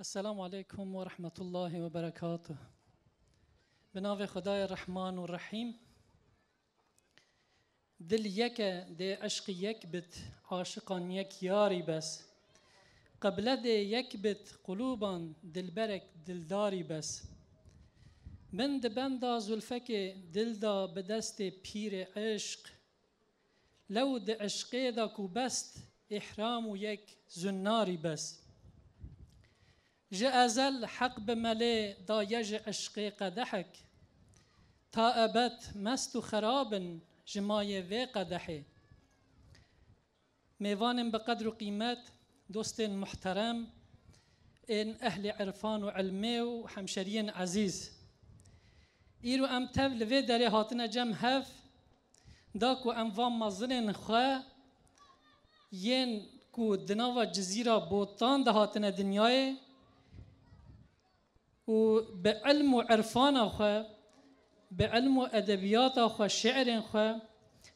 السلام علیکم و رحمت الله و برکاته. به نام خدای رحمان و رحیم. دل یک ده عشق یک بت، عاشقان یک یاری بس. قبله ده یک بت، قلوبان دلبرک دلداری بس. بند زلفک دل دا به دست پیر عشق. لو ده عشقه دا کو بست، احرام و یک زناری بس. جه ازل حق بمله دا یج عشق قدحک. تا ابد مست و خرابن جمای و قدحه. میوانم بقدر و قیمت، دوست محترم، این اهل عرفان و علمه و همشرین عزیز. ایرو ام تول و داره هاتنا جم هف داکو ام وام مزنن خواه ین کو دناوا جزیره بوتان ده هاتنا دنیای و به علم و عرفان خواه، به علم و ادبیات خواه، شعر خواه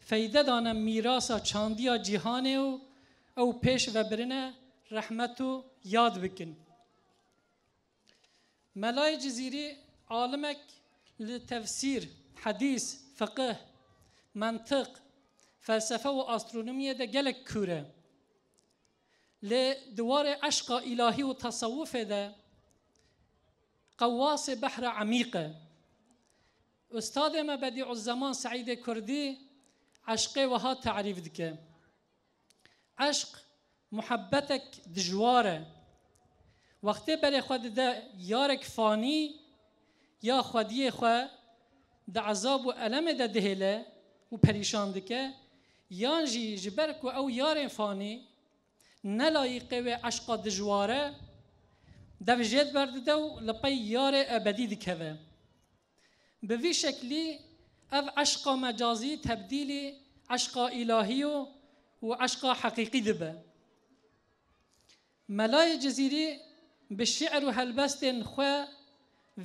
فیده دانم میراسا چاندیا جهانه او پیش و برنه رحمتو یاد بکن. ملای جزیری عالمک لتفسیر، حدیث، فقه، منطق، فلسفه و آسترونومیه ده گلک کوره. لدوار عشق الهی و تصوف ده قواس بحر عمیقه. استاد ما بدیع الزمان سعید کردی عشق وها تعریف دکه. عشق محبتک دجواره. وقتی برای خود ده یارک فانی یا خودی خود ده عذاب و علم ده دهله و پریشان دکه یان جی جبرک و او یار فانی نلایقه و عشق دجواره ده جد برده و لپی یار ابدی دکه. به وی شکلی او عشق مجازی تبدیل عشق الهی و عشق حقیقی دبه. ملای جزیری به شعر و هلبست خواه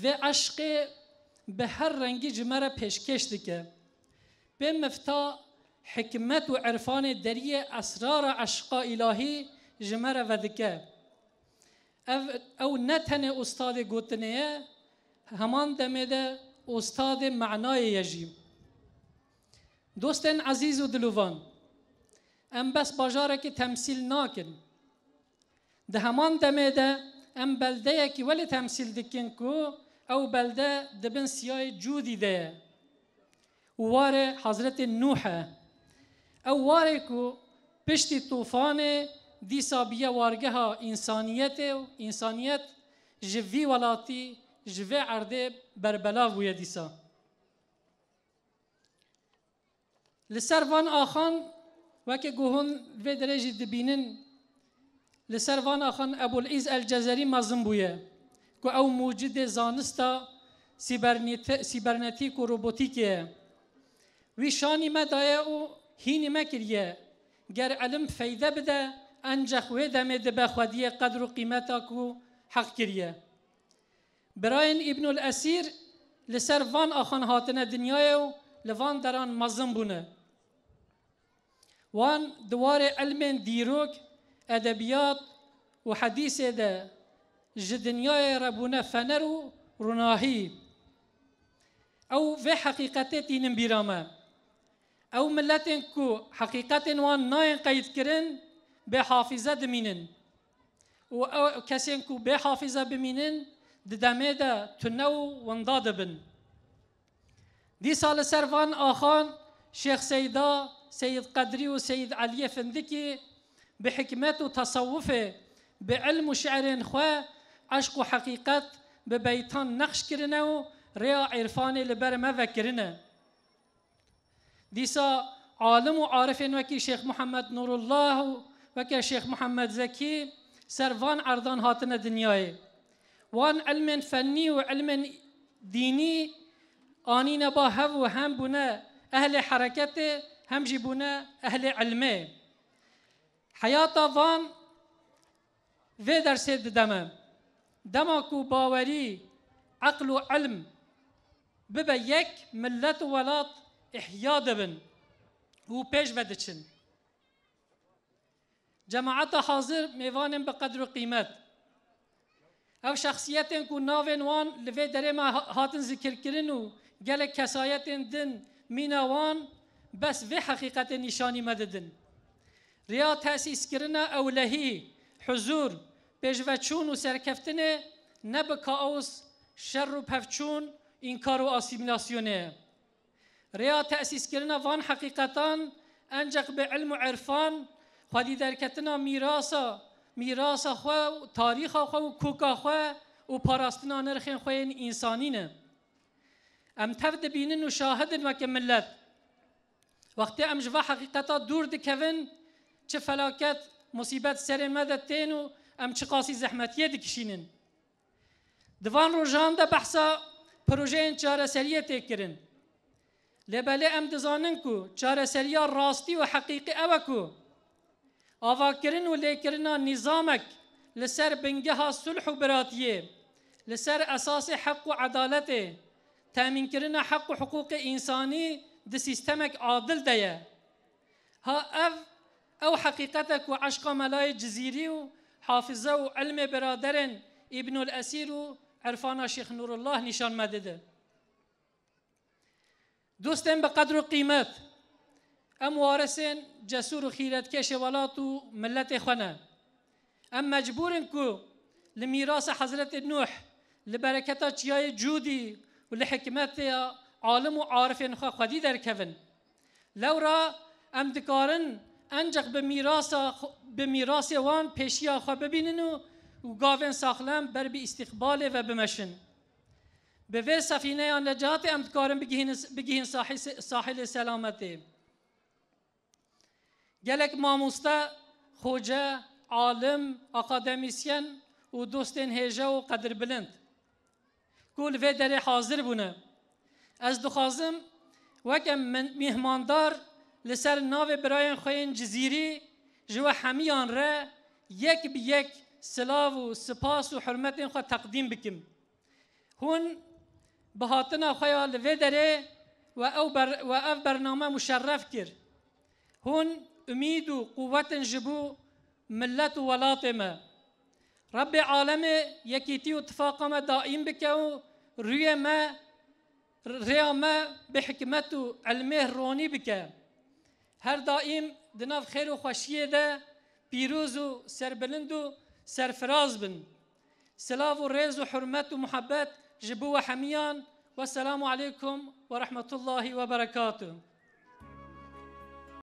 و عشق به هر رنگی جمره پیشکش دکه. به مفتا حکمت و عرفان دری اسرار عشق الهی جمره ودکه. او نتن استاد گوتنه همان دمده استاد معنای یجیم. دوستان عزیز و دلوان، ام بس باجاره که تمثیل ناکن. ده همان دمده ام بلده که ولی تمثیل دکن کو او بلده دبن سیای جودی ده. واره حضرت نوح او واره کو پشتی طوفان دیسا بیا وارگه ها انسانیت جوی ولاتی جوی عرده بربلا بویا دیسا. لسر وان آخان وکه گوهن و درجی دبینن لسر وان آخان ابو العز الجزری مازم بویا که او موجود زانستا سیبرنتیک و روبوتیکه وی شانی مدایه و هینی مکریه گر علم فیده بده انجخ و دمه به خودی قدر و قیمتا کو حق کریه. براین ابن الاسیر لسر وان آخان هاتنه دنیای و لوان دران مزم بونه. وان دوار علم دیروک ادبیات و حدیث ده جدنیای ربونه فنر و رناهی او و حقیقت تینم بیرامه او ملتن کو حقیقت وان ناین قید کرن به حافظه دمینن و او کسین کو به حافظه بمینن دمه ده تنو ونداد بن. دی سال سروان آخان شیخ سیدا سید قدری و سید علی فندکی به حکمت و تصوف به علم و شعر خواه عشق و حقیقت به بیتان نقش کرنه و ریا عرفان لبر ما کرنه. دیسا عالم و عارف وکی شیخ محمد نور الله وکی شیخ محمد زکی سروان عردان هاتن دنیای وان علم فنی و علم دینی آنین با هف و هم بونه اهل حرکت هم جی بونه اهل علمه. حیاتا وان و درس دمه دما کو باوری عقل و علم ببا یک ملت و ولات احیا دبن و پیش بدچن. جماعت حاضر میوانم بقدر و قیمت او شخصیتین کو ناوین وان لوی دره ما هاتن ذکر کرن و گل کسایتین دن مینا وان بس و حقیقت نشانی مددن ریا تأسیس کرنا اولهی حضور پیشوچون و سرکفتن نب کاوس شر و پفچون انکار و آسیمیلاسیونه ریا تأسیس کرنا وان حقیقتان انجق به علم و عرفان خودی درکتنا میراثا خو و تاریخ خو و کوکا خو و پاراستنا نرخین خو انسانینه ام تفد بینن و شاهدن وک ملت وقتی ام جوا حقیقتا دور دکون چه فلاکت مصیبت سر مدد تین و ام چه قاسی زحمتیه دکشینن دوان روزان ده بحثا پروژه چاره سریه تکرن لباله ام دزانن کو چاره سریه راستی و حقیقی اوکو آوا کرن و لیکرنا نظامک لسر بنگها صلح و براتیه لسر اساس حق و عدالته تامین کرنا حق و حقوق انسانی ده سیستمک عادل دیا ها او حقیقتك و عشق ملای جزیری و حافظه و علم برادرن ابن الاسیر و عرفان شیخ نور الله نشان مدده دوستان بقدر و قیمت ام وارثین جسور و خیرت کش ولات و ملت خونه ام مجبورن کو لمیراث حضرت نوح لبرکتا چیای جودی و لحکمت عالم و عارفین خودی در کون لورا ام دکارن انجق به میراث وان پیشیا خو ببینن و گاون ساخلم بر بی استقبال و بمشن به وی سفینه نجات ام دکارن بگیهن ساحل سلامتی گلک ماموستا خوجه عالم اکادمیسین و دوستین هیجه و قدر بلند کل وی در حاضر بونه از دخوازم وکم مهماندار لسر ناو براین خوین جزیری جو همیان را یک بی یک سلاو و سپاس و حرمت خود تقدیم بکم هون بهاتنا خویا لوی داره و او برنامه مشرف کر هون امید و قوت جبو ملت و ولات ما رب عالم یکیتی و اتفاق ما دائم بکه و روی ما ریا ما به حکمت و علمه رونی بکه هر دائم دناف خیر و خوشیه ده پیروز و سربلند و سرفراز بن سلاف و ریز و حرمت و محبت جبو و حمیان والسلام علیکم و رحمت الله و برکاته